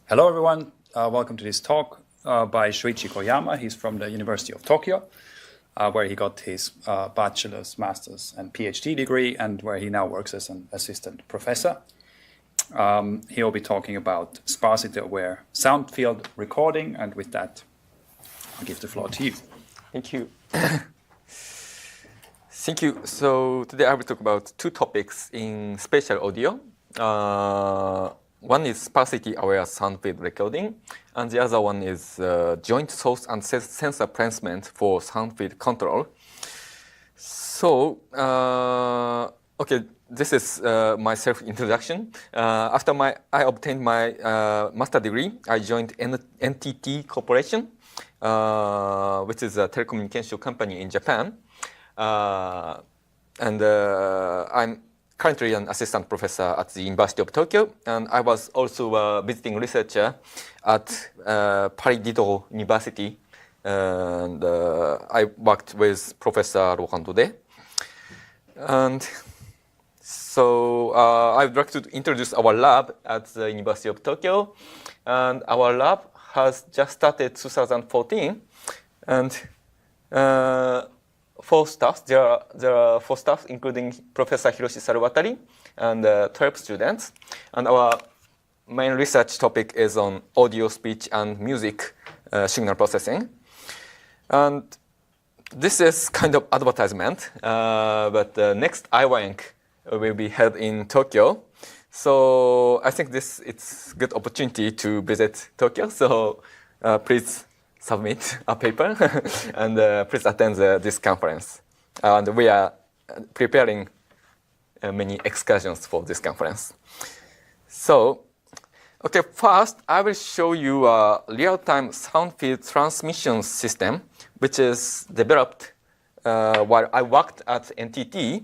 Hello everyone, welcome to this talk by Shuichi Koyama. He's from the University of Tokyo, where he got his bachelor's, master's, and PhD degree, and where he now works as an assistant professor. He'll be talking about sparsity-aware sound field recording, and with that, I'll give the floor to you. Thank you. Thank you. So today I will talk about two topics in spatial audio. One is sparsity-aware sound field recording, and the other one is joint source and sensor placement for sound field control. So, okay, this is my self-introduction. After I obtained my master degree, I joined NTT Corporation, which is a telecommunication company in Japan. And I'm currently an assistant professor at the University of Tokyo, and I was also a visiting researcher at Paris Diderot University, and I worked with Professor Laurent Daudet. And so I would like to introduce our lab at the University of Tokyo, and our lab has just started 2014, and four staff. There are four staff, including Professor Hiroshi Salvatari and 12 students. And our main research topic is on audio, speech, and music signal processing. And this is kind of advertisement, but the next iWank will be held in Tokyo. So I think it's a good opportunity to visit Tokyo. So please submit a paper and please attend this conference. And we are preparing many excursions for this conference. So, okay, first I will show you a real-time sound field transmission system, which is developed while I worked at NTT.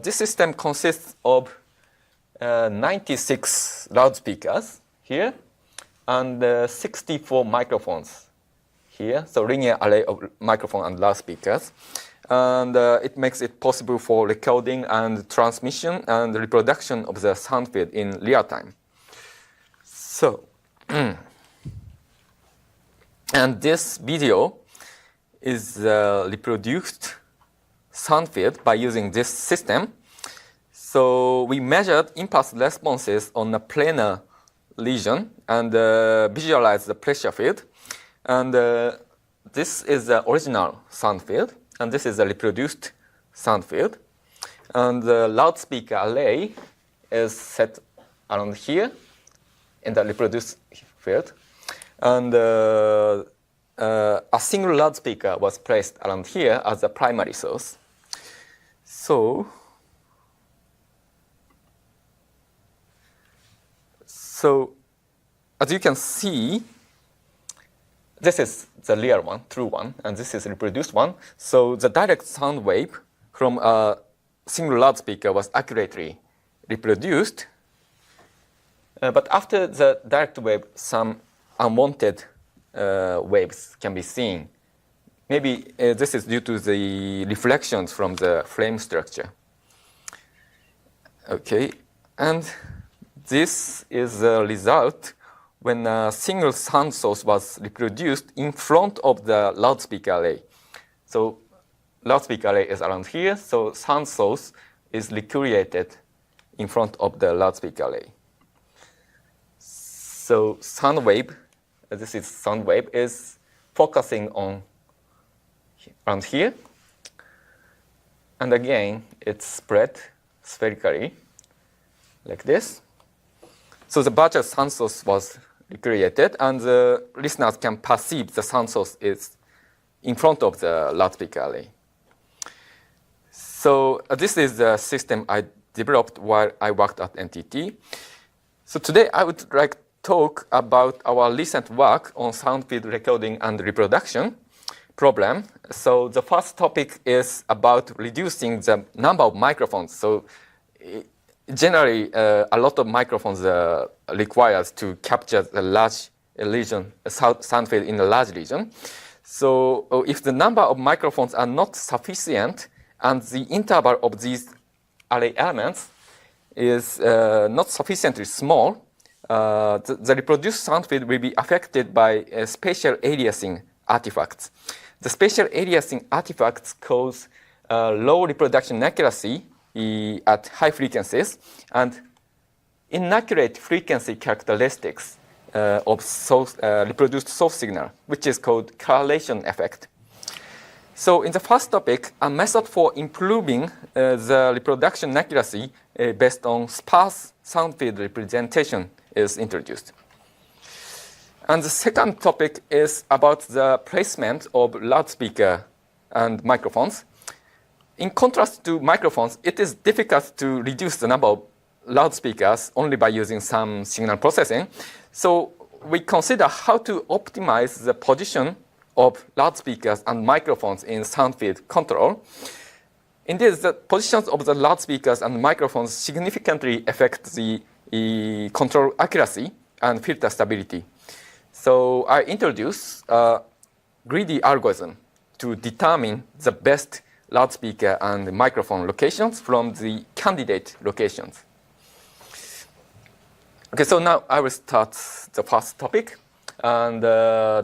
This system consists of 96 loudspeakers here and 64 microphones here, so linear array of microphone and loudspeakers. And it makes it possible for recording and transmission and reproduction of the sound field in real time. So, and this video is reproduced sound field by using this system. So we measured impulse responses on a planar region and visualized the pressure field. And this is the original sound field, and this is the reproduced sound field. And the loudspeaker array is set around here in the reproduced field. And a single loudspeaker was placed around here as the primary source. So as you can see, this is the real one, true one, and this is the reproduced one. So the direct sound wave from a single loudspeaker was accurately reproduced. But after the direct wave, some unwanted waves can be seen. Maybe this is due to the reflections from the frame structure. Okay, and this is the result when a single sound source was reproduced in front of the loudspeaker array. So loudspeaker array is around here, so sound source is recreated in front of the loudspeaker array. So sound wave, this is sound wave, is focusing on around here. And again, it's spread spherically like this. So the virtual sound source was recreated, and the listeners can perceive the sound source is in front of the loudspeaker array. So this is the system I developed while I worked at NTT. So today I would like to talk about our recent work on sound field recording and reproduction problem. So the first topic is about reducing the number of microphones. So generally, a lot of microphones are required to capture the large region, sound field in a large region. So if the number of microphones are not sufficient and the interval of these array elements is not sufficiently small, the reproduced sound field will be affected by spatial aliasing artifacts. The spatial aliasing artifacts cause low reproduction accuracy at high frequencies and inaccurate frequency characteristics of reproduced source signal, which is called correlation effect. So in the first topic, a method for improving the reproduction accuracy based on sparse sound field representation is introduced. And the second topic is about the placement of loudspeaker and microphones. In contrast to microphones, it is difficult to reduce the number of loudspeakers only by using some signal processing. So we consider how to optimize the position of loudspeakers and microphones in sound field control. Indeed, the positions of the loudspeakers and microphones significantly affect the control accuracy and filter stability. So I introduce a greedy algorithm to determine the best loudspeaker and microphone locations from the candidate locations. Okay, so now I will start the first topic. And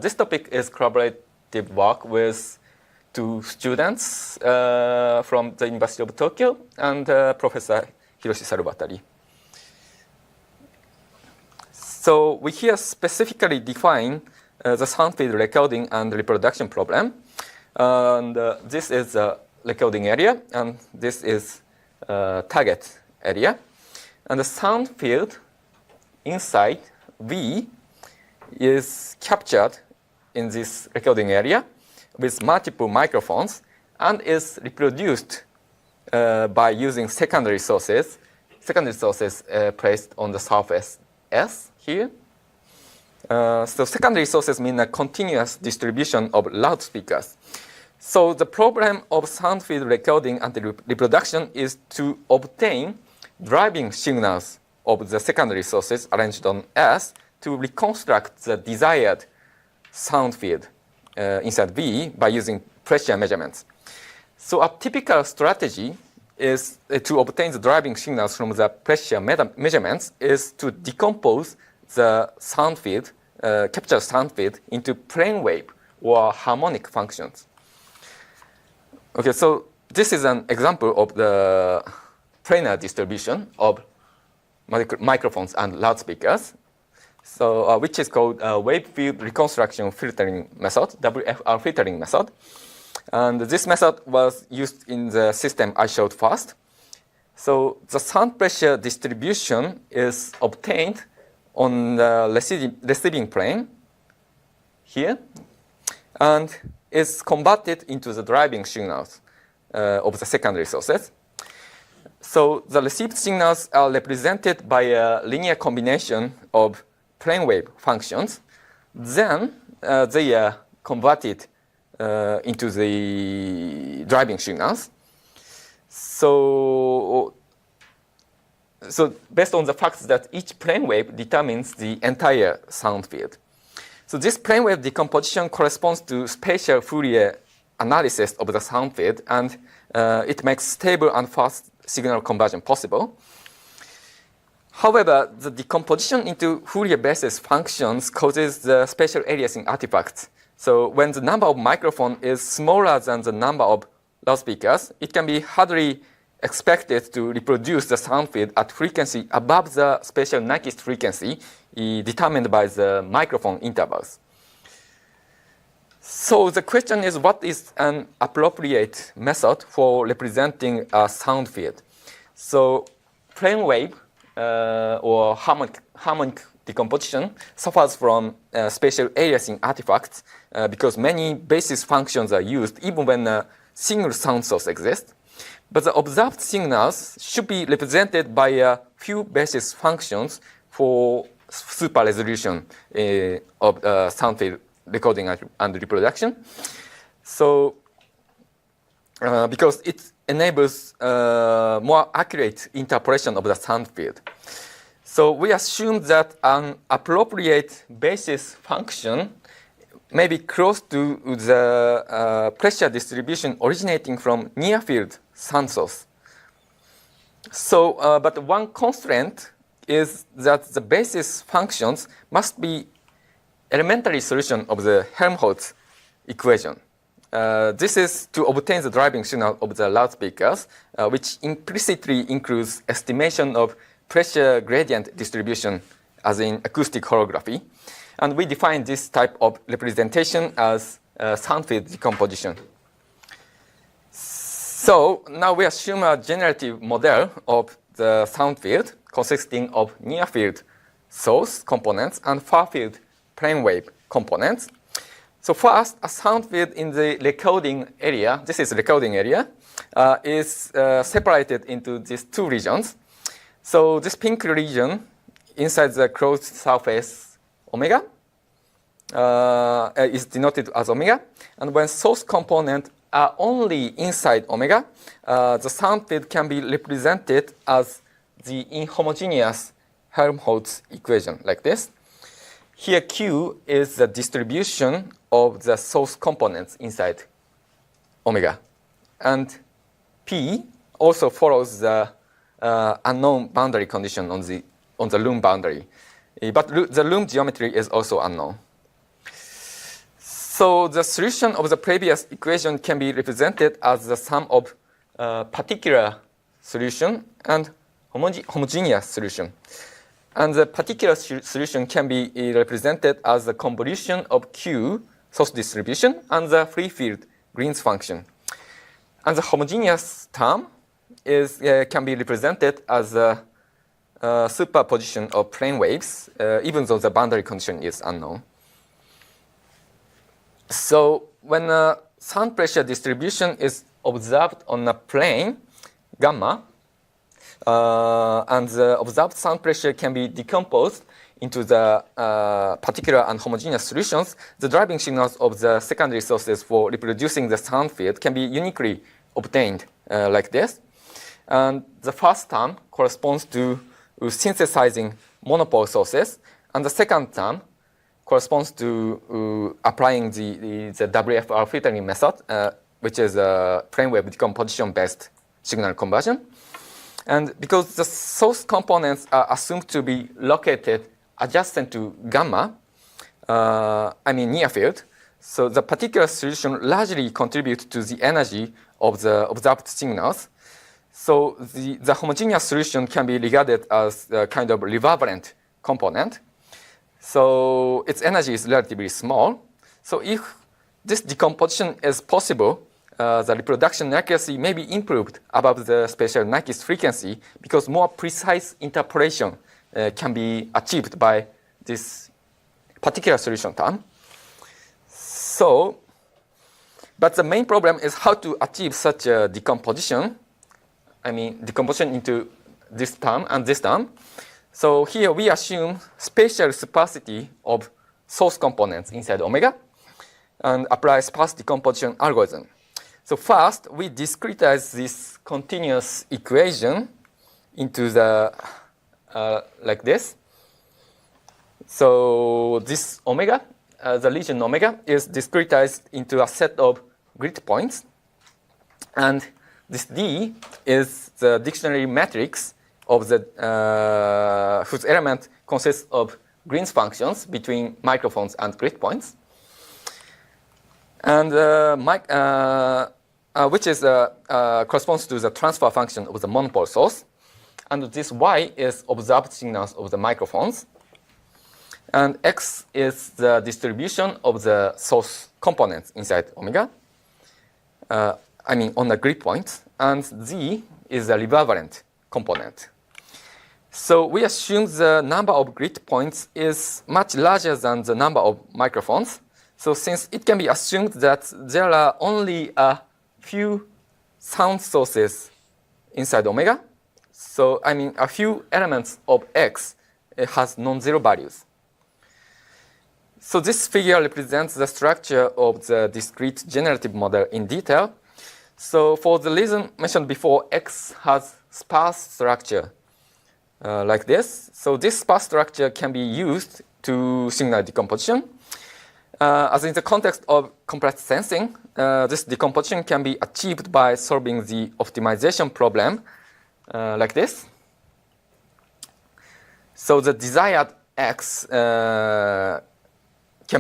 this topic is collaborative work with two students from the University of Tokyo and Professor Hiroshi Sarubatari. So we here specifically define the sound field recording and reproduction problem. And this is the recording area, and this is target area. And the sound field inside V is captured in this recording area with multiple microphones and is reproduced by using secondary sources placed on the surface S here. So secondary sources mean a continuous distribution of loudspeakers. So the problem of sound field recording and reproduction is to obtain driving signals of the secondary sources arranged on S to reconstruct the desired sound field inside V by using pressure measurements. So a typical strategy is to obtain the driving signals from the pressure measurements is to decompose the sound field, captured sound field into plane wave or harmonic functions. Okay, so this is an example of the planar distribution of microphones and loudspeakers, so which is called wave field reconstruction filtering method, WFR filtering method. And this method was used in the system I showed first. So the sound pressure distribution is obtained on the receiving plane here and is converted into the driving signals of the secondary sources. So the received signals are represented by a linear combination of plane wave functions. Then they are converted into the driving signals. So based on the fact that each plane wave determines the entire sound field. So this plane wave decomposition corresponds to spatial Fourier analysis of the sound field, and it makes stable and fast signal conversion possible. However, the decomposition into Fourier basis functions causes the spatial aliasing artifacts. So when the number of microphones is smaller than the number of loudspeakers, it can be hardly expected to reproduce the sound field at frequency above the spatial Nyquist frequency determined by the microphone intervals. So the question is, what is an appropriate method for representing a sound field? So plane wave or harmonic decomposition suffers from spatial aliasing artifacts because many basis functions are used even when a single sound source exists. But the observed signals should be represented by a few basis functions for super resolution of sound field recording and reproduction. So because it enables more accurate interpolation of the sound field. So we assume that an appropriate basis function may be close to the pressure distribution originating from near field sound source. So, but one constraint is that the basis functions must be elementary solution of the Helmholtz equation. This is to obtain the driving signal of the loudspeakers, which implicitly includes estimation of pressure gradient distribution as in acoustic holography. And we define this type of representation as sound field decomposition. So now we assume a generative model of the sound field consisting of near field source components and far field plane wave components. So first, a sound field in the recording area, this is recording area, is separated into these two regions. So this pink region inside the closed surface omega is denoted as omega. And when source components are only inside omega, the sound field can be represented as the inhomogeneous Helmholtz equation like this. Here Q is the distribution of the source components inside omega. And P also follows the unknown boundary condition on the loom boundary. But the loom geometry is also unknown. So the solution of the previous equation can be represented as the sum of particular solution and homogeneous solution. And the particular solution can be represented as the convolution of Q, source distribution, and the free field Green's function. And the homogeneous term can be represented as a superposition of plane waves, even though the boundary condition is unknown. So when a sound pressure distribution is observed on a plane, gamma, and the observed sound pressure can be decomposed into the particular and homogeneous solutions, the driving signals of the secondary sources for reproducing the sound field can be uniquely obtained like this. And the first term corresponds to synthesizing monopole sources, and the second term corresponds to applying the WFR filtering method, which is a plane wave decomposition-based signal conversion. And because the source components are assumed to be located adjacent to gamma, near field, so the particular solution largely contributes to the energy of the observed signals. So the homogeneous solution can be regarded as a kind of reverberant component. So its energy is relatively small. So if this decomposition is possible, the reproduction accuracy may be improved above the spatial Nyquist frequency because more precise interpolation can be achieved by this particular solution term. So, but the main problem is how to achieve such a decomposition. Decomposition into this term and this term. So here we assume spatial sparsity of source components inside omega and apply sparse decomposition algorithm. So first, we discretize this continuous equation into the like this. So this omega, the region omega, is discretized into a set of grid points, and this D is the dictionary matrix of the whose element consists of Green's functions between microphones and grid points, and which is corresponds to the transfer function of the monopole source, and this Y is observed signals of the microphones, and X is the distribution of the source components inside omega. On the grid point, and Z is the reverberant component. So we assume the number of grid points is much larger than the number of microphones. So since it can be assumed that there are only a few sound sources inside omega, so a few elements of X has non-zero values. So this figure represents the structure of the discrete generative model in detail. So for the reason mentioned before, X has sparse structure like this. So this sparse structure can be used to signal decomposition. As in the context of compressed sensing, this decomposition can be achieved by solving the optimization problem like this. So the desired x can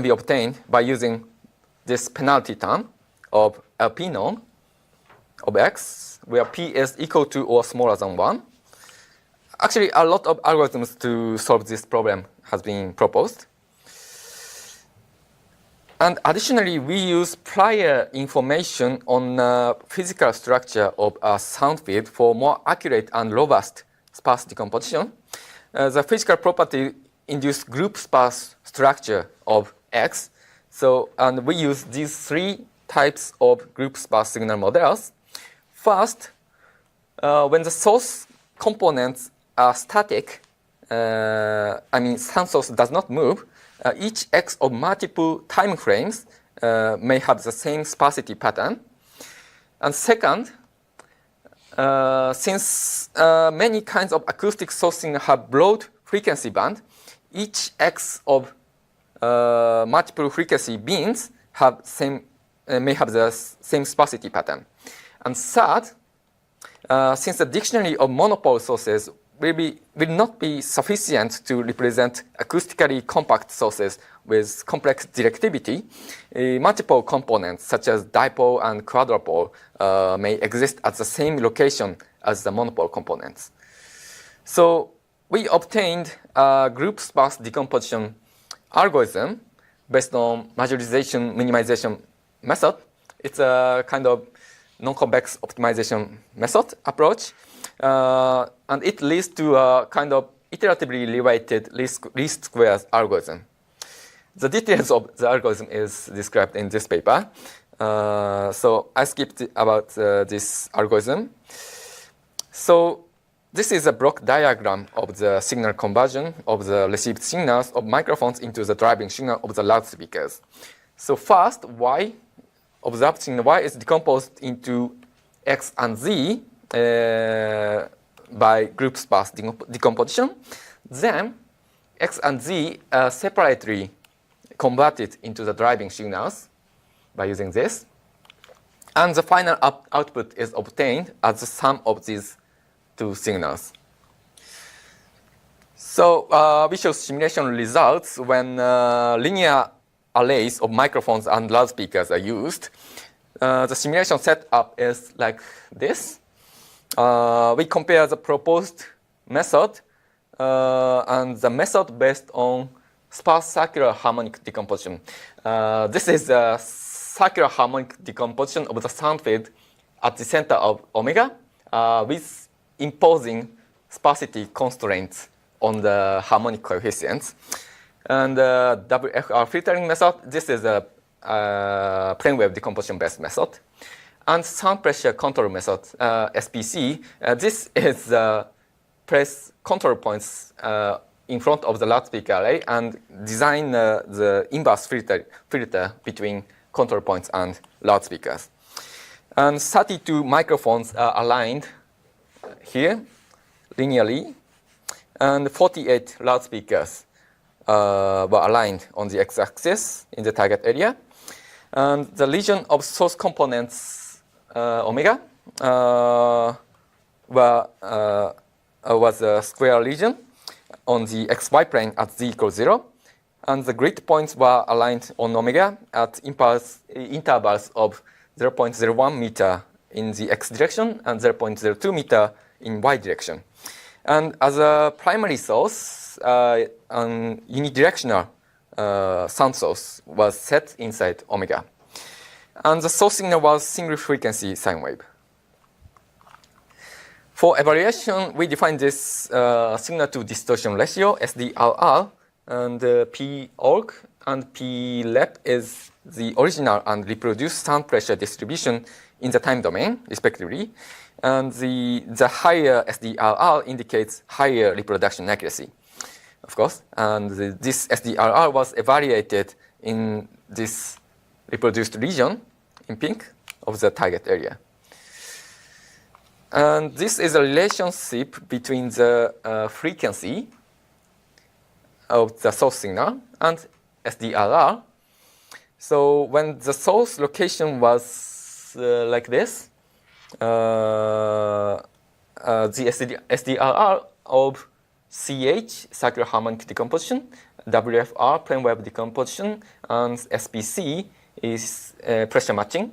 be obtained by using this penalty term of LP norm of x, where p is equal to or smaller than 1. Actually, a lot of algorithms to solve this problem has been proposed. And additionally, we use prior information on the physical structure of a sound field for more accurate and robust sparse decomposition. The physical property induced group sparse structure of x. So, and we use these 3 types of group sparse signal models. First, when the source components are static, sound source does not move, each x of multiple time frames may have the same sparsity pattern. And second, since many kinds of acoustic sourcing have broad frequency band, each x of multiple frequency beams may have the same sparsity pattern. And third, since the dictionary of monopole sources will not be sufficient to represent acoustically compact sources with complex directivity, multiple components such as dipole and quadrupole may exist at the same location as the monopole components. So we obtained a group sparse decomposition algorithm based on majorization minimization method. It's a kind of non-convex optimization method approach. And it leads to a kind of iteratively related least squares algorithm. The details of the algorithm is described in this paper. So I skipped about this algorithm. So this is a block diagram of the signal conversion of the received signals of microphones into the driving signal of the loudspeakers. So first, Y, observed signal Y is decomposed into X and Z by group sparse decomposition. Then X and Z are separately converted into the driving signals by using this. And the final output is obtained as the sum of these 2 signals. So we show simulation results when linear arrays of microphones and loudspeakers are used. The simulation setup is like this. We compare the proposed method and the method based on sparse circular harmonic decomposition. This is the circular harmonic decomposition of the sound field at the center of omega with imposing sparsity constraints on the harmonic coefficients. And the WFR filtering method, this is a plane wave decomposition based method. And sound pressure control method, SPC, this is place control points in front of the loudspeaker array and design the inverse filter between control points and loudspeakers. And 32 microphones are aligned here linearly, and 48 loudspeakers were aligned on the x-axis in the target area. And the region of source components omega was a square region on the xy plane at z equals 0. And the grid points were aligned on omega at intervals of 0.01 meter in the x direction and 0.02 meter in y direction. And as a primary source, an unidirectional sound source was set inside omega. And the source signal was single frequency sine wave. For evaluation, we define this signal to distortion ratio, SDRR, and P org and P lep is the original and reproduced sound pressure distribution in the time domain, respectively. And the higher SDRR indicates higher reproduction accuracy, of course. And this SDRR was evaluated in this reproduced region in pink of the target area. And this is a relationship between the frequency of the source signal and SDRR. So when the source location was like this, the SDRR of CH, circular harmonic decomposition, WFR, plane wave decomposition, and SPC is pressure matching.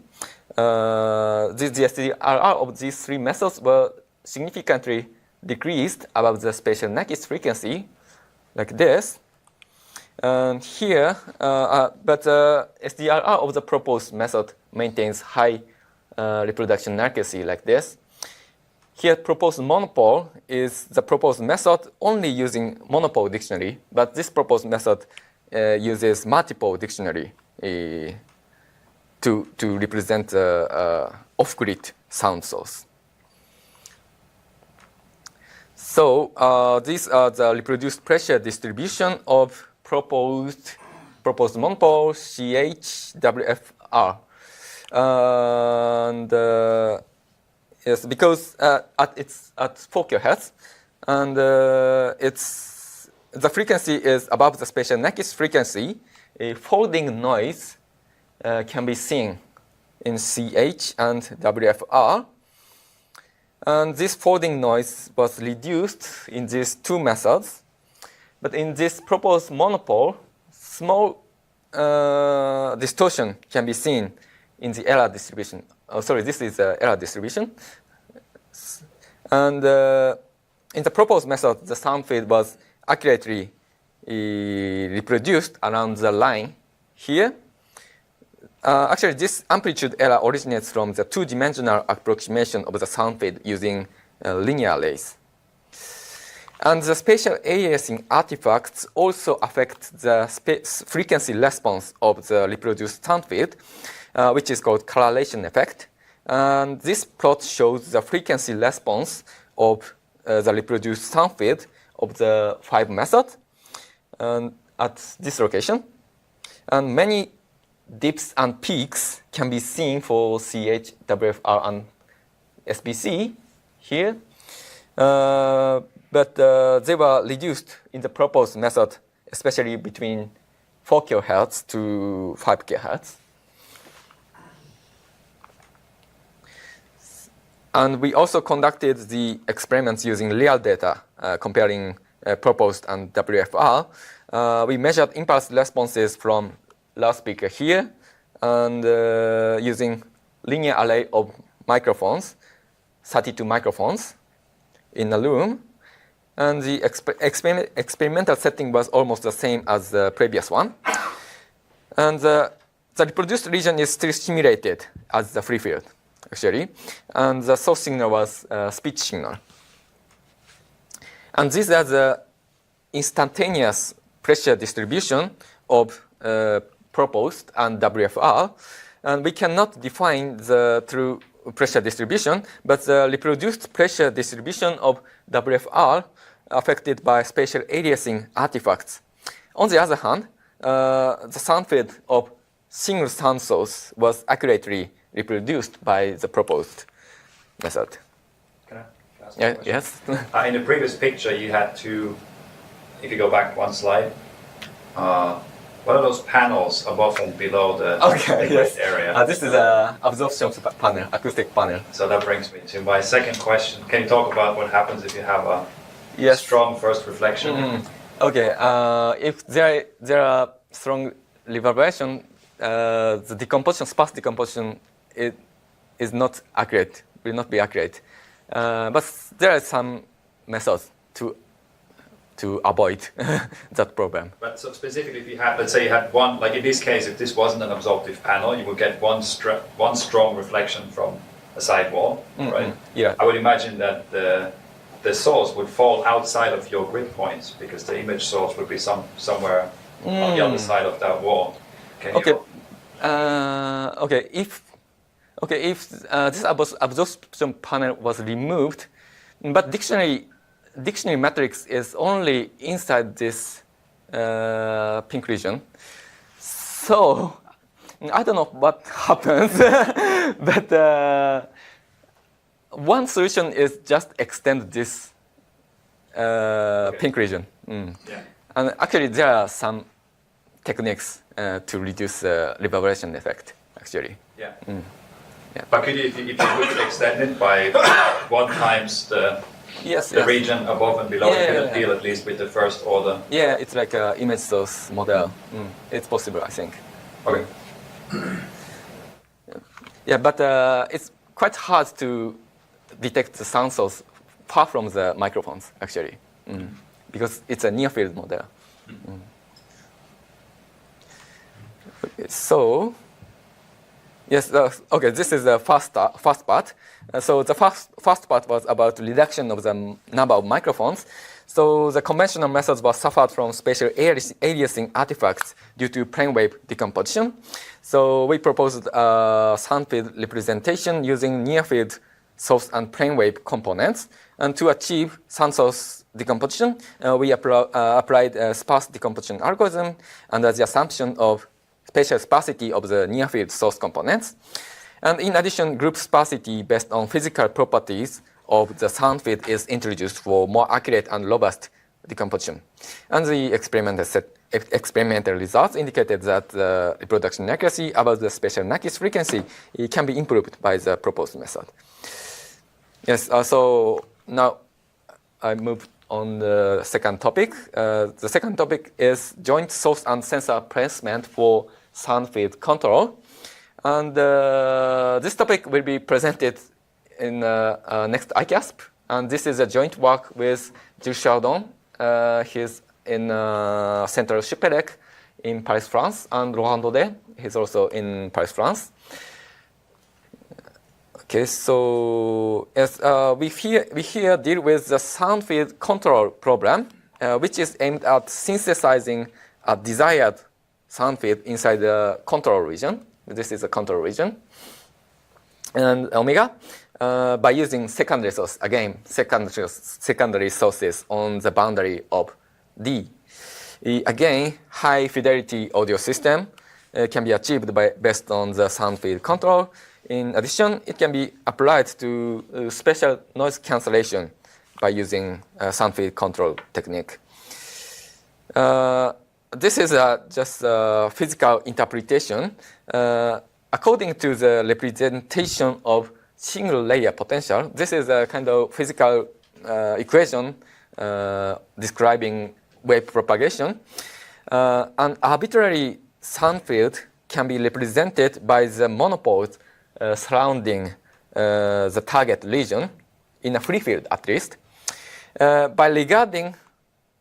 The SDRR of these three methods were significantly decreased above the spatial Nyquist frequency, like this. And here, but SDRR of the proposed method maintains high reproduction accuracy, like this. Here, proposed monopole is the proposed method only using monopole dictionary, but this proposed method uses multiple dictionary to represent off-grid sound source. So these are the reproduced pressure distribution of proposed monopole CH WFR. And yes, because at 4 kHz, and the frequency is above the spatial Nyquist frequency, a folding noise can be seen in CH and WFR. And this folding noise was reduced in these two methods. But in this proposed monopole, small distortion can be seen in the error distribution. Oh, sorry, this is the error distribution. And in the proposed method, the sound field was accurately reproduced around the line here. Actually, this amplitude error originates from the two-dimensional approximation of the sound field using linear arrays. And the spatial aliasing artifacts also affect the frequency response of the reproduced sound field, which is called cancellation effect. And this plot shows the frequency response of the reproduced sound field of the 5 methods at this location. And many dips and peaks can be seen for CH, WFR, and SPC here. But they were reduced in the proposed method, especially between 4 kHz to 5 kHz. And we also conducted the experiments using real data, comparing proposed and WFR. We measured impulse responses from loudspeaker here, and using linear array of microphones, 32 microphones in a room. And the experimental setting was almost the same as the previous one. And the reproduced region is still stimulated as the free field, actually. And the source signal was speech signal. And these are the instantaneous pressure distribution of proposed and WFR. And we cannot define the true pressure distribution, but the reproduced pressure distribution of WFR affected by spatial aliasing artifacts. On the other hand, the sound field of single sound source was accurately reproduced by the proposed method. Can I ask a question? Yes. In the previous picture, you had to, if you go back one slide, what are those panels above and below the yes. area? This is an absorption panel, acoustic panel. So that brings me to my second question. Can you talk about what happens if you have a strong first reflection? Okay, if there are strong reverberation, the decomposition, sparse decomposition, is not accurate, will not be accurate. But there are some methods to avoid that problem. But so specifically, if you had, let's say you had one, like in this case, if this wasn't an absorptive panel, you would get one strong reflection from a side wall, right? Yeah. I would imagine that the source would fall outside of your grid points because the image source would be somewhere on the other side of that wall. If this absorption panel was removed, but dictionary matrix is only inside this pink region. So I don't know what happens, but one solution is just extend this pink region. Yeah. And actually, there are some techniques to reduce the reverberation effect, actually. Yeah. Yeah. But could you, if you could extend it by 1 times the Yes, the yes. region above and below. Yeah, You couldn't yeah, deal at least with the first order. Yeah, it's like an image source model. It's possible, I think. Okay. Yeah, but it's quite hard to detect the sound source far from the microphones, actually, because it's a near-field model. Okay, so, yes, okay, this is the first part. So the first part was about reduction of the number of microphones. So the conventional methods were suffered from spatial aliasing artifacts due to plane wave decomposition. So we proposed a sound field representation using near field source and plane wave components. And to achieve sound source decomposition, we applied a sparse decomposition algorithm under the assumption of spatial sparsity of the near field source components. And in addition, group sparsity based on physical properties of the sound field is introduced for more accurate and robust decomposition. And the experimental results indicated that the reproduction accuracy about the spatial Nakis frequency can be improved by the proposed method. Yes, so now I move on the second topic. The second topic is joint source and sensor placement for sound field control. And this topic will be presented in next ICASP. And this is a joint work with Jules Chardon. He's in Central Supélec in Paris, France, and Laurent Daudet. He's also in Paris, France. Okay, so yes, we here deal with the sound field control problem, which is aimed at synthesizing a desired sound field inside the control region. This is a control region. And omega, by using secondary source, again, secondary sources on the boundary of D. Again, high fidelity audio system can be achieved based on the sound field control. In addition, it can be applied to spatial noise cancellation by using sound field control technique. This is just a physical interpretation. According to the representation of single layer potential, this is a kind of physical equation describing wave propagation. An arbitrary sound field can be represented by the monopoles surrounding the target region in a free field at least. By regarding,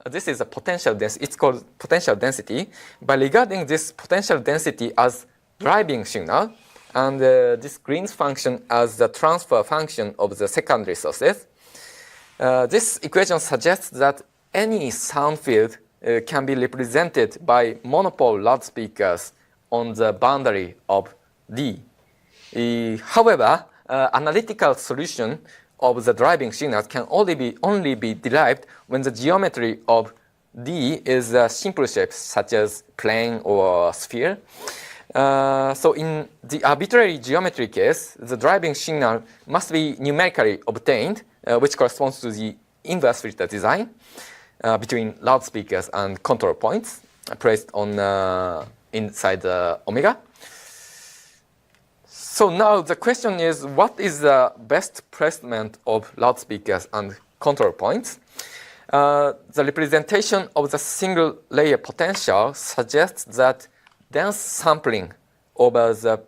this is a potential density, it's called potential density. By regarding this potential density as driving signal and this Green's function as the transfer function of the secondary sources, this equation suggests that any sound field can be represented by monopole loudspeakers on the boundary of D. However, analytical solution of the driving signals can only be derived when the geometry of D is a simple shape, such as plane or sphere. So in the arbitrary geometry case, the driving signal must be numerically obtained, which corresponds to the inverse filter design between loudspeakers and control points placed on inside the omega. So now the question is, what is the best placement of loudspeakers and control points? The representation of the single layer potential suggests that dense sampling over the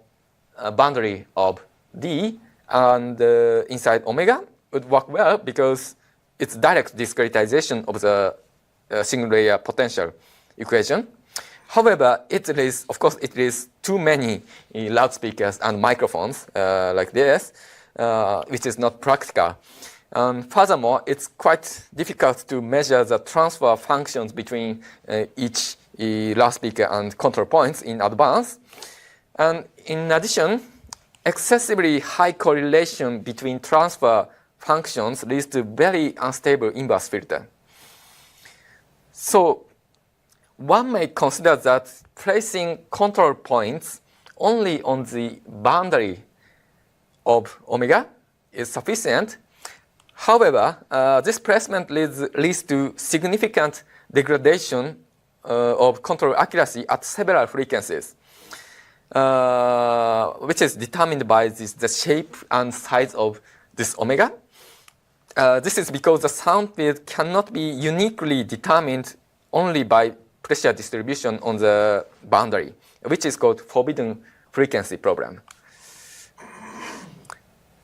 boundary of D and inside omega would work well because it's direct discretization of the single layer potential equation. However, of course, it is too many loudspeakers and microphones like this, which is not practical. Furthermore, it's quite difficult to measure the transfer functions between each loudspeaker and control points in advance. And in addition, excessively high correlation between transfer functions leads to very unstable inverse filter. So one may consider that placing control points only on the boundary of omega is sufficient. However, this placement leads to significant degradation of control accuracy at several frequencies, which is determined by the shape and size of this omega. This is because the sound field cannot be uniquely determined only by pressure distribution on the boundary, which is called forbidden frequency problem.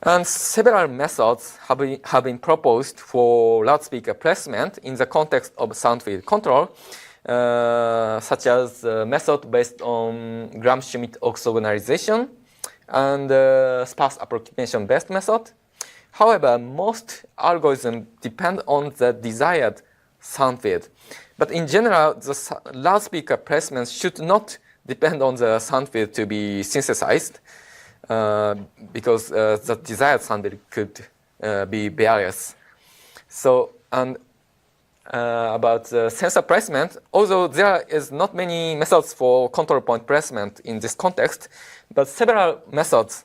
And several methods have been proposed for loudspeaker placement in the context of sound field control, such as method based on Gram-Schmidt orthogonalization and sparse approximation-based method. However, most algorithms depend on the desired sound field. But in general, the loudspeaker placement should not depend on the sound field to be synthesized, because the desired sound field could be various. So, and about the sensor placement, although there is not many methods for control point placement in this context, but several methods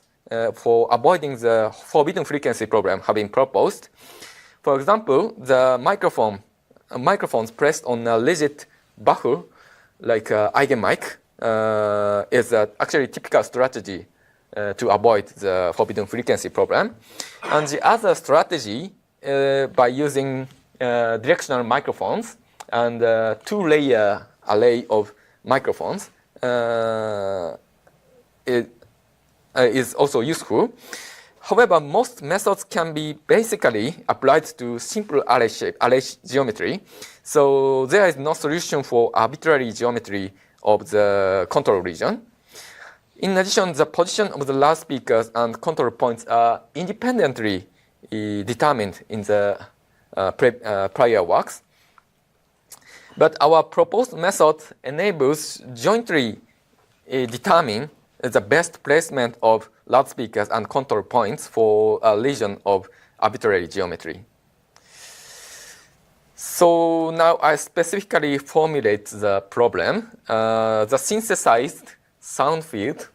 for avoiding the forbidden frequency problem have been proposed. For example, the microphones placed on a rigid buffer, like eigenmic, is actually a typical strategy to avoid the forbidden frequency problem. And the other strategy, by using directional microphones and two-layer array of microphones, is also useful. However, most methods can be basically applied to simple array geometry. So there is no solution for arbitrary geometry of the control region. In addition, the position of the loudspeakers and control points are independently determined in the prior works. But our proposed method enables jointly determine the best placement of loudspeakers and control points for a region of arbitrary geometry. So now I specifically formulate the problem. The synthesized sound field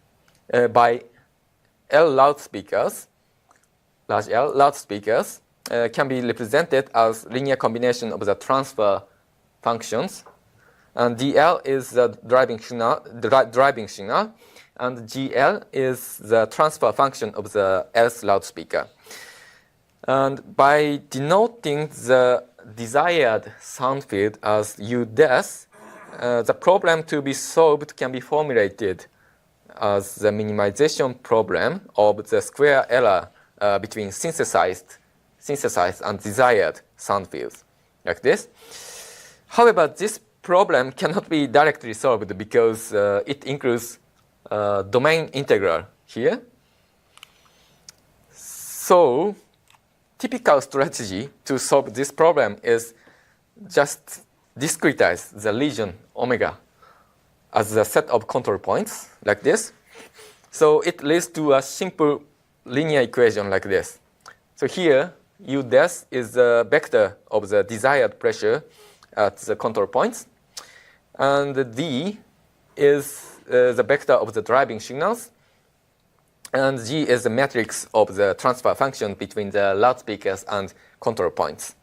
by L loudspeakers, large L loudspeakers, can be represented as linear combination of the transfer functions. And DL is the driving signal, and GL is the transfer function of the L's loudspeaker. And by denoting the desired sound field as U des, the problem to be solved can be formulated as the minimization problem of the square error between synthesized and desired sound fields, like this. However, this problem cannot be directly solved because it includes domain integral here. So, typical strategy to solve this problem is just discretize the region omega as a set of control points, like this. So it leads to a simple linear equation like this. So here, U des is the vector of the desired pressure at the control points, and D is the vector of the driving signals, and G is the matrix of the transfer function between the loudspeakers and control points.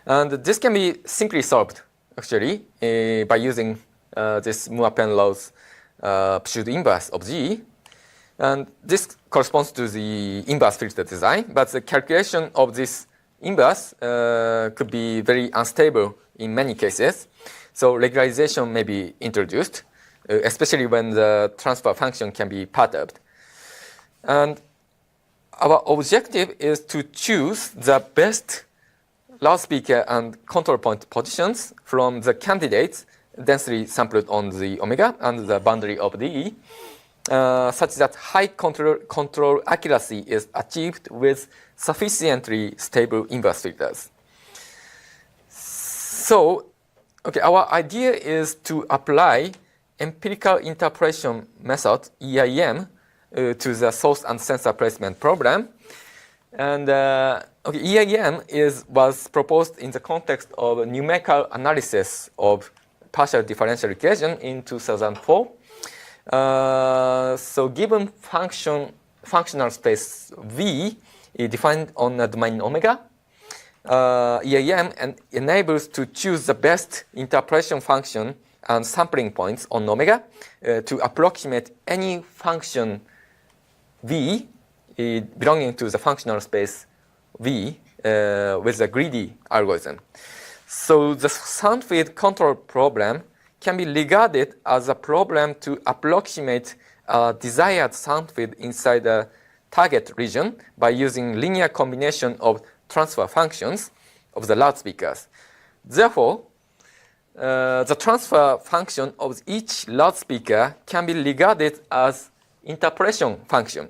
And this can be simply solved, actually, by using this Moore-Penrose pseudo-inverse of G. And this corresponds to the inverse filter design, but the calculation of this inverse could be very unstable in many cases. So regularization may be introduced, especially when the transfer function can be perturbed. And our objective is to choose the best loudspeaker and control point positions from the candidates densely sampled on the omega and the boundary of D, such that high control accuracy is achieved with sufficiently stable inverse filters. So, okay, our idea is to apply empirical interpolation method, EIM, to the source and sensor placement problem. And okay, EIM was proposed in the context of numerical analysis of partial differential equation in 2004. So given functional space V defined on a domain omega, EIM enables to choose the best interpolation function and sampling points on omega to approximate any function V belonging to the functional space V with the greedy algorithm. So the sound field control problem can be regarded as a problem to approximate a desired sound field inside the target region by using linear combination of transfer functions of the loudspeakers. Therefore, the transfer function of each loudspeaker can be regarded as interpolation function,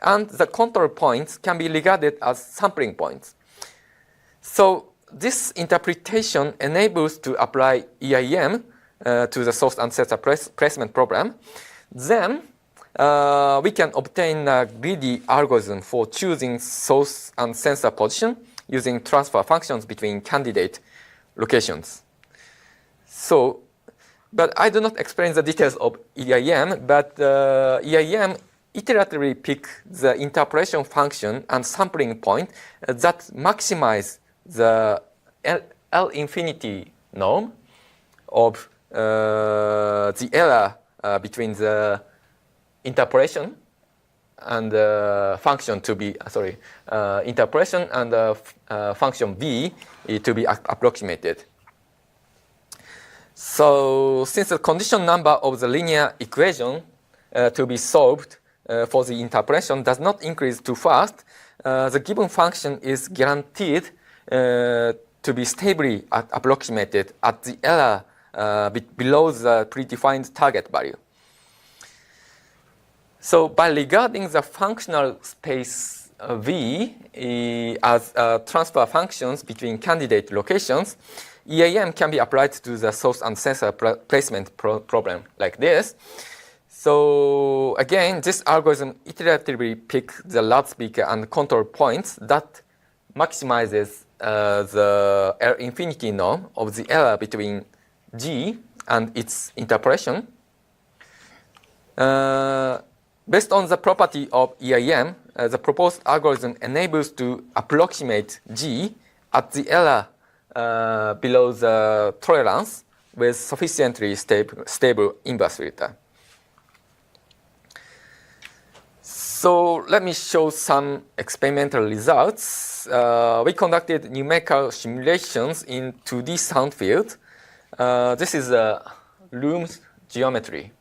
and the control points can be regarded as sampling points. So this interpretation enables to apply EIM to the source and sensor placement problem. Then we can obtain a greedy algorithm for choosing source and sensor position using transfer functions between candidate locations. So, but I do not explain the details of EIM, but EIM iteratively pick the interpolation function and sampling point that maximize the L infinity norm of the error between the interpolation and function to be, interpolation and function B to be approximated. So since the condition number of the linear equation to be solved for the interpolation does not increase too fast, the given function is guaranteed to be stably approximated at the error below the predefined target value. So by regarding the functional space V as transfer functions between candidate locations, EIM can be applied to the source and sensor placement problem like this. So again, this algorithm iteratively picks the loudspeaker and control points that maximizes the L infinity norm of the error between G and its interpolation. Based on the property of EIM, the proposed algorithm enables to approximate G at the error below the tolerance with sufficiently stable inverse filter. So let me show some experimental results. We conducted numerical simulations in 2D sound field. This is a room geometry.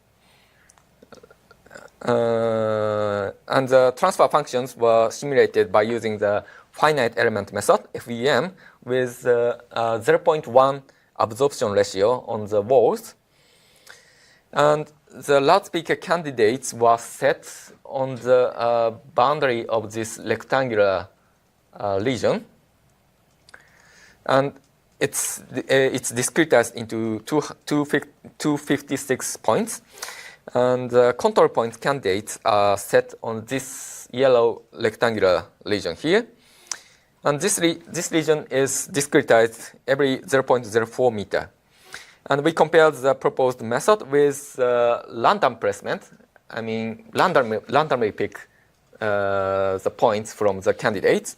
And the transfer functions were simulated by using the finite element method, FEM, with 0.1 absorption ratio on the walls. And the loudspeaker candidates were set on the boundary of this rectangular region. And it's discretized into 256 points. And the control point candidates are set on this yellow rectangular region here. And this region is discretized every 0.04 meter. And we compared the proposed method with random placement. I mean, randomly pick the points from the candidates.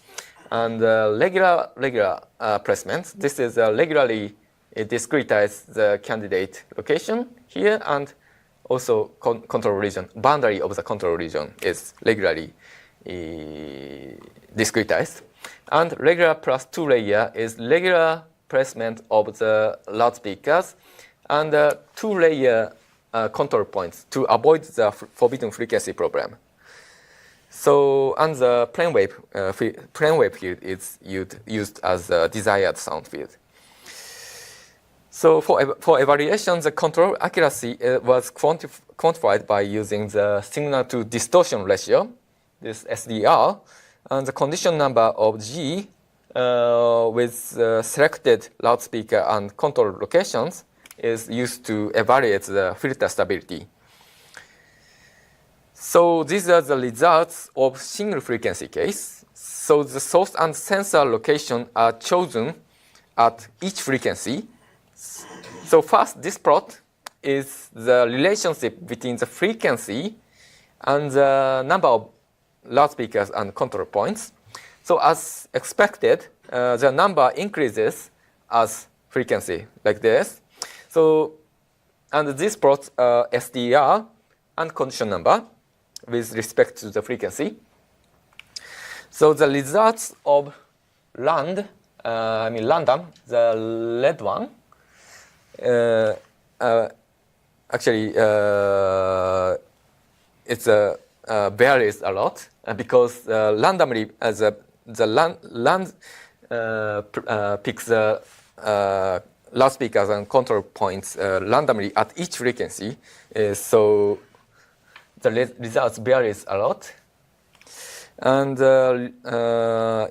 And regular placement. This is regularly discretize the candidate location here, and also control region, boundary of the control region is regularly discretized. And regular plus 2 layer is regular placement of the loudspeakers and 2 layer control points to avoid the forbidden frequency problem. So, and the plane wave field is used as a desired sound field. So for evaluation, the control accuracy was quantified by using the signal to distortion ratio, this SDR, and the condition number of G with selected loudspeaker and control locations is used to evaluate the filter stability. So these are the results of single frequency case. So the source and sensor location are chosen at each frequency. So first, this plot is the relationship between the frequency and the number of loudspeakers and control points. So as expected, the number increases as frequency, like this. So, and this plot SDR and condition number with respect to the frequency. So the results of random, the red one, actually it's varies a lot because randomly the land picks the loudspeakers and control points randomly at each frequency, so the results varies a lot. And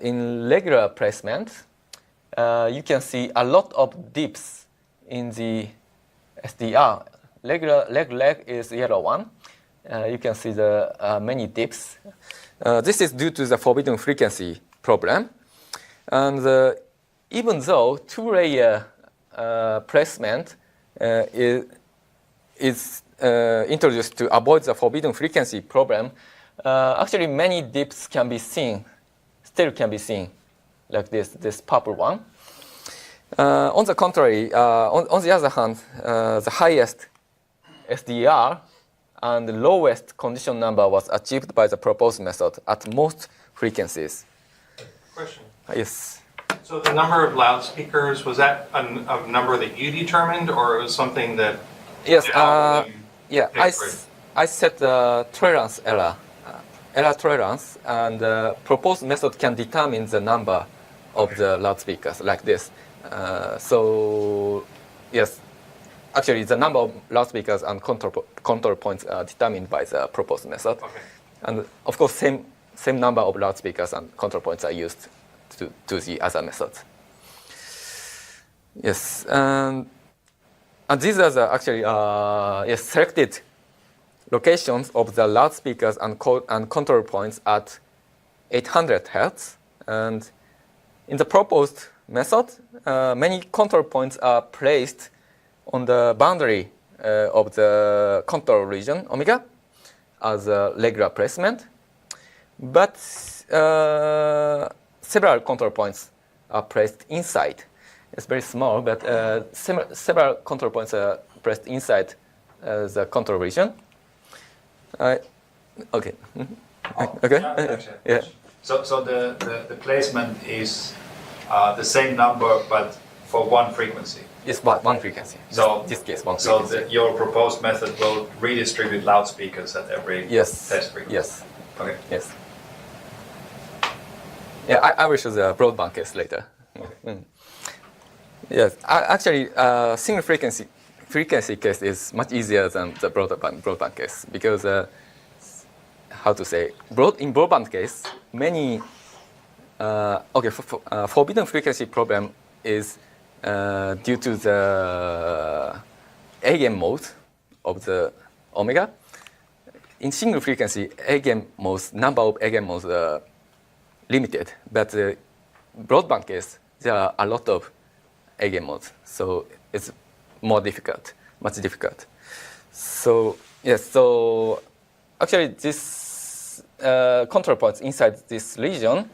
in regular placement, you can see a lot of dips in the SDR. Regular leg is yellow one. You can see the many dips. This is due to the forbidden frequency problem. And even though two-layer placement is introduced to avoid the forbidden frequency problem, actually many dips can be seen, like this purple one. On the contrary, on the other hand, the highest SDR and the lowest condition number was achieved by the proposed method at most frequencies. Question. Yes. So the number of loudspeakers, was that a number that you determined, or it was something that Yes. the algorithm Yeah. picked for? I set the tolerance error tolerance, and the proposed method can determine the number of the loudspeakers like this. So yes, actually the number of loudspeakers and control points are determined by the proposed method. Okay. And of course, same number of loudspeakers and control points are used to do the other methods. Yes, and these are the actually selected locations of the loudspeakers and control points at 800 Hz. And in the proposed method, many control points are placed on the boundary of the control region, omega, as a regular placement. But several control points are placed inside. It's very small, but several control points are placed inside the control region. Okay. Okay. Yeah. So the placement is the same number, but for one frequency. Yes, one frequency. So this case, one So frequency. your proposed method will redistribute loudspeakers at every test frequency. Yes. Okay. Yes. Yeah, I will show the broadband case later. Mm. Yes, actually, single frequency case is much easier than the broadband case because how to say in broadband case many forbidden frequency problem is due to the eigenmode of the omega. In single frequency, number of eigenmodes are limited, but broadband case there are a lot of eigenmodes, so it's more difficult, much difficult. So yes, so actually this control points inside this region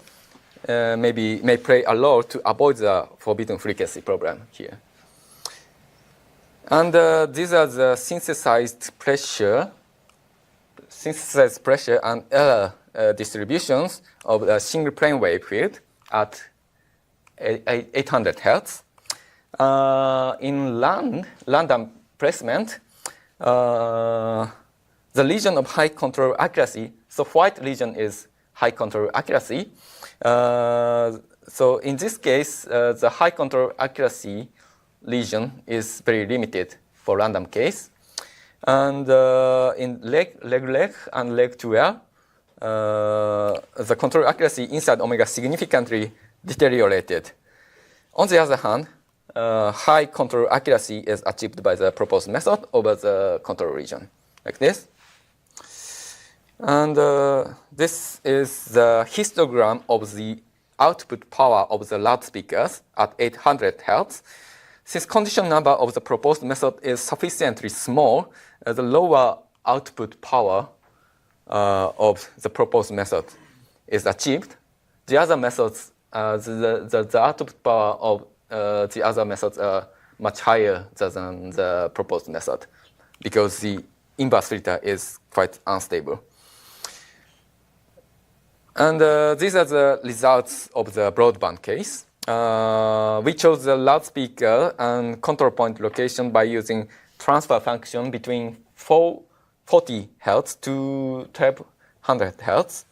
may play a role to avoid the forbidden frequency problem here. And these are the synthesized pressure and error distributions of a single plane wave field at 800 Hz. In random placement, the region of high control accuracy, so white region is high control accuracy. So in this case, the high control accuracy region is very limited for random case. And in leg and leg 2L, the control accuracy inside omega significantly deteriorated. On the other hand, high control accuracy is achieved by the proposed method over the control region, like this. And this is the histogram of the output power of the loudspeakers at 800 Hz. Since condition number of the proposed method is sufficiently small, the lower output power of the proposed method is achieved. The other methods, the output power of the other methods are much higher than the proposed method because the inverse filter is quite unstable. And these are the results of the broadband case. We chose the loudspeaker and control point location by using transfer function between 40 Hz to 1200 Hz.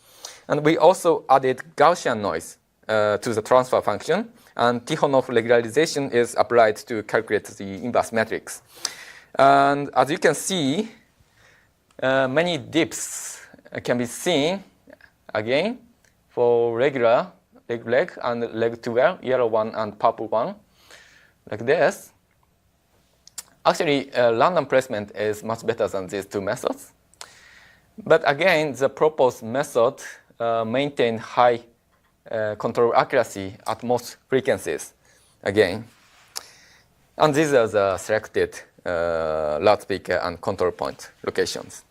And we also added Gaussian noise to the transfer function. And Tikhonov regularization is applied to calculate the inverse matrix. And as you can see, many dips can be seen again for regular leg and leg 12, yellow one and purple one, like this. Actually, random placement is much better than these two methods. But again, the proposed method maintained high control accuracy at most frequencies again. And these are the selected loudspeaker and control point locations.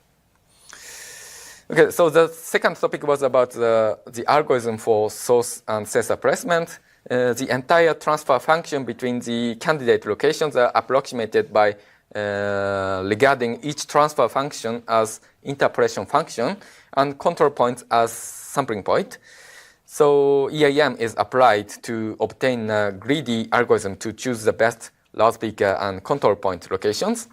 Okay, so the second topic was about the algorithm for source and sensor placement. The entire transfer function between the candidate locations are approximated by regarding each transfer function as interpolation function and control points as sampling point. So EIM is applied to obtain a greedy algorithm to choose the best loudspeaker and control point locations.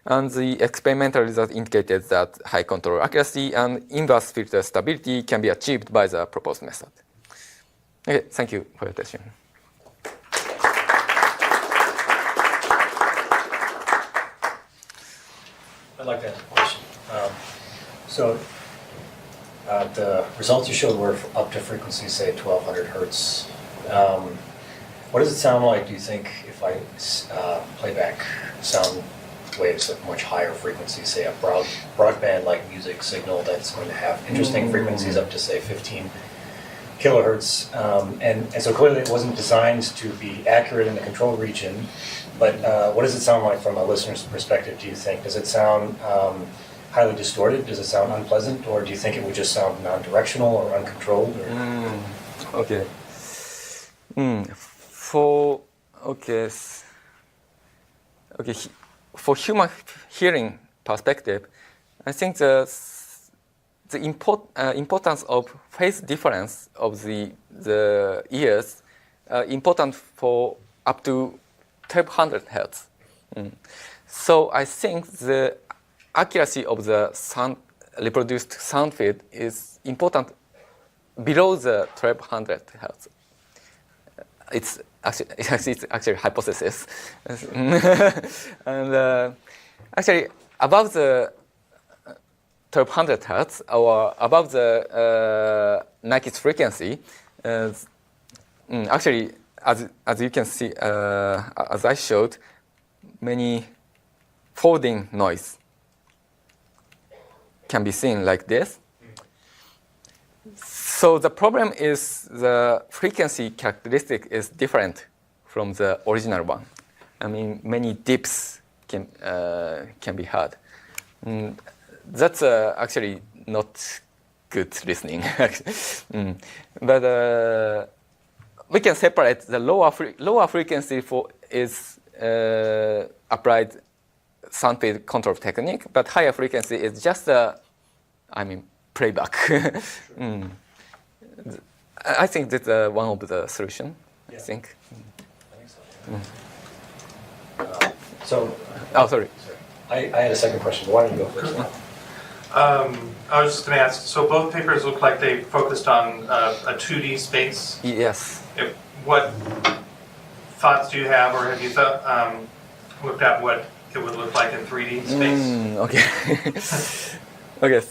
And the experimental result indicated that high control accuracy and inverse filter stability can be achieved by the proposed method. Okay, thank you for your attention. I'd like to ask a question. The results you showed were up to frequencies, say 1200 hertz. What does it sound like, do you think, if I play back sound waves at much higher frequencies, say a broadband-like music signal that's going to have interesting frequencies up to, say, 15 kilohertz. And so clearly it wasn't designed to be accurate in the control region, but what does it sound like from a listener's perspective, do you think? Does it sound highly distorted? Does it sound unpleasant? Or do you think it would just sound non-directional or uncontrolled? Or? Okay. For human hearing perspective, I think the importance of phase difference of the ears important for up to 1200 Hz. So I think the accuracy of the reproduced sound field is important below the 1200 Hz. It's actually a hypothesis. And actually, above the 1200 Hz or above the Nyquist frequency, actually, as you can see, as I showed, many folding noise can be seen like this. So the problem is the frequency characteristic is different from the original one. I mean, many dips can be heard. That's actually not good listening. But we can separate the lower frequency is applied sound field control technique, but higher frequency is just playback. I think that's one of the solution. Yeah. I think. So. Sorry. I had a second question. Why don't you go first? I was just going to ask, so both papers look like they focused on a 2D space. Yes. What thoughts do you have, or have you looked at what it would look like in 3D space? Okay. Okay.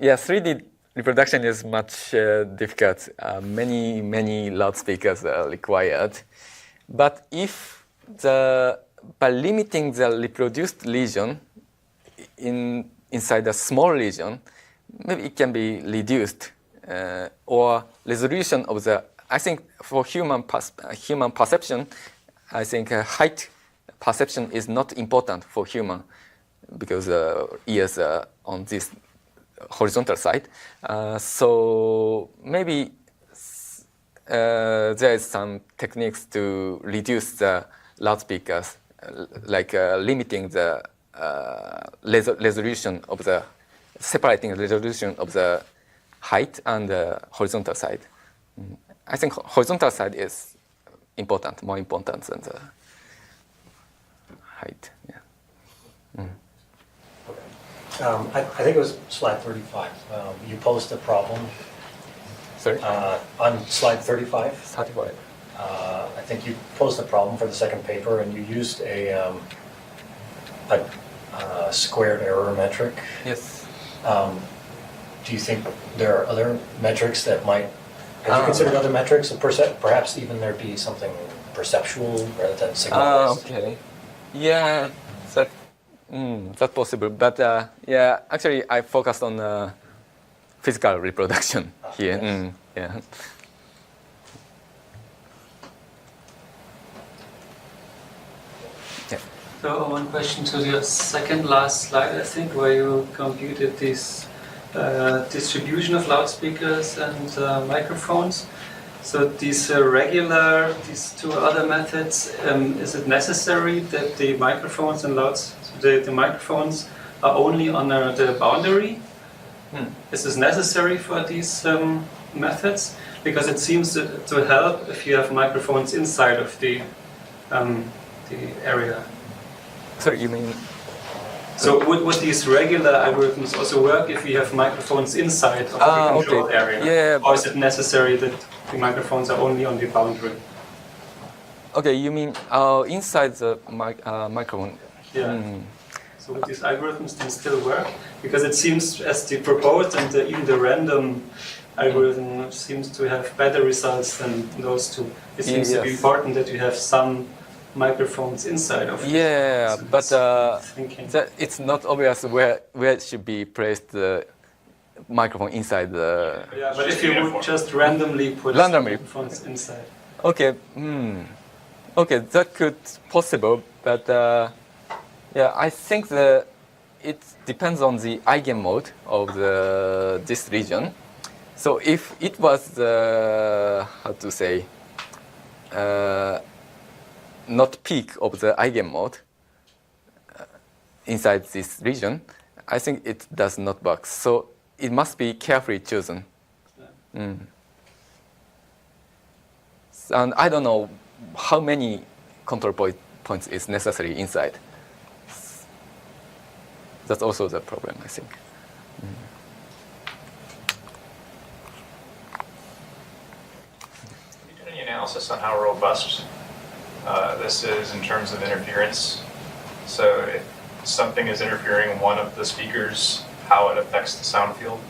Yeah, 3D reproduction is much difficult. Many loudspeakers are required. But if by limiting the reproduced region inside a small region, maybe it can be reduced, or resolution of the. I think for human perception, I think height perception is not important for human because ears are on this horizontal side. So maybe there is some techniques to reduce the loudspeakers, like limiting the resolution of the separating resolution of the height and the horizontal side. I think horizontal side is important, more important than the height. Yeah. I think it was slide 35. You posed a problem. Sorry? On slide 35. 35. I think you posed a problem for the second paper, and you used a squared error metric. Yes. Do you think there are other metrics that might? Have you considered other metrics? Perhaps even there be something perceptual rather than signal-based? Okay. Yeah, that's possible. But yeah, actually, I focused on physical reproduction here. Yes. Yeah. So one question to your second last slide, I think, where you computed this distribution of loudspeakers and microphones. So these these two other methods, is it necessary that the microphones and the microphones are only on the boundary? Is this necessary for these methods? Because it seems to help if you have microphones inside of the area. Sorry, you mean? So would these regular algorithms also work if you have microphones inside of the control okay. area? Yeah, or is it necessary that the microphones are only on the boundary? Okay, you mean inside the microphone? Yeah. So would these algorithms then still work? Because it seems, as the proposed and even the random algorithm seems to have better results than those two. It seems to be important that you have some microphones inside of it. Yeah, So but it's not obvious where it should be placed the microphone inside the. Yeah, but if you would just randomly put microphones inside. Okay. Okay, that could possible, but yeah, I think it depends on the eigenmode of this region. So if it was the how to say not peak of the eigenmode inside this region, I think it does not work. So it must be carefully chosen. Yeah. And I don't know how many control points is necessary inside. That's also the problem, I think. Have you done any analysis on how robust this is in terms of interference? So if something is interfering one of the speakers, how it affects the sound field?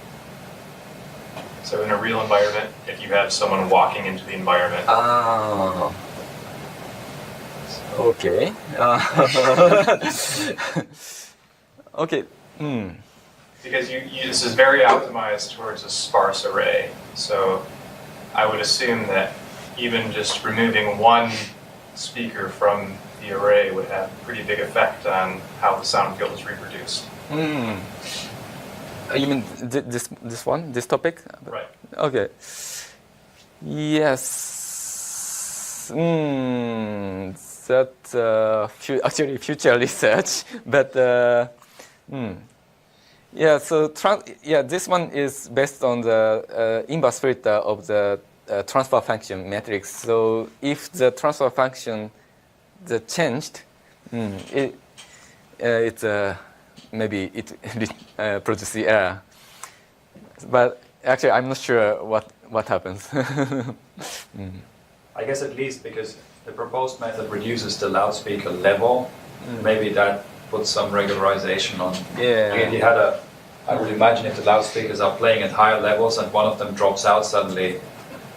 So in a real environment, if you have someone walking into the environment. Okay. Okay. Because this is very optimized towards a sparse array. So I would assume that even just removing one speaker from the array would have a pretty big effect on how the sound field is reproduced. You mean this topic? Right. Okay. Yes. That actually future research, but yeah. So this one is based on the inverse filter of the transfer function matrix. So if the transfer function changed, it's maybe it produces the error. But actually, I'm not sure what happens. I guess at least because the proposed method reduces the loudspeaker level, maybe that puts some regularization on. Yeah. Again, I would imagine if the loudspeakers are playing at higher levels and one of them drops out suddenly,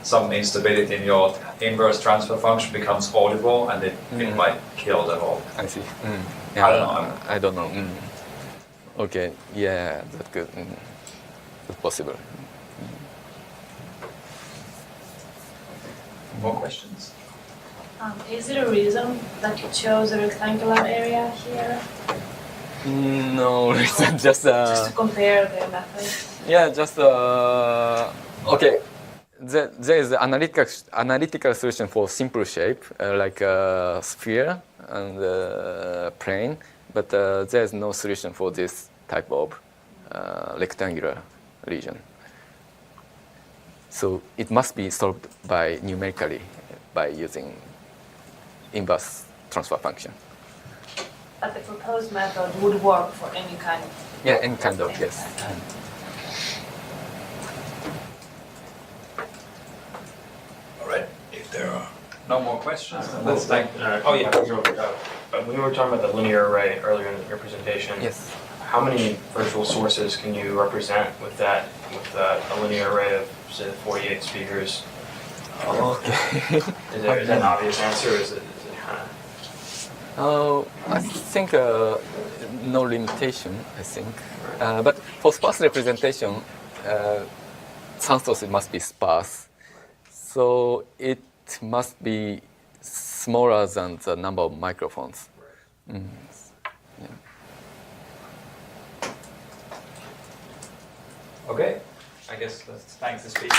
some instability in your inverse transfer function becomes audible and it might kill the whole. I see. Yeah, I don't know. Okay. Yeah, that's good. That's possible. More questions? Is it a reason that you chose a rectangular area here? No reason, just Just to compare the methods? yeah, just okay. There is an analytical solution for simple shape, like a sphere and plane, but there is no solution for this type of rectangular region. So it must be solved by numerically by using inverse transfer function. But the proposed method would work for any kind of... Yeah, any kind of, yes. All right. If there are no more questions, then Let's we'll oh yeah, when we were talking about the linear array earlier in your presentation, Yes. how many virtual sources can you represent with that, with a linear array of say 48 speakers? Okay. Is that an obvious answer, or is it kind of? I think no limitation, I think. But for sparse representation, sound source must be sparse. So it must be smaller than the number of microphones. Mm. Yeah. Okay. I guess let's thank the speaker.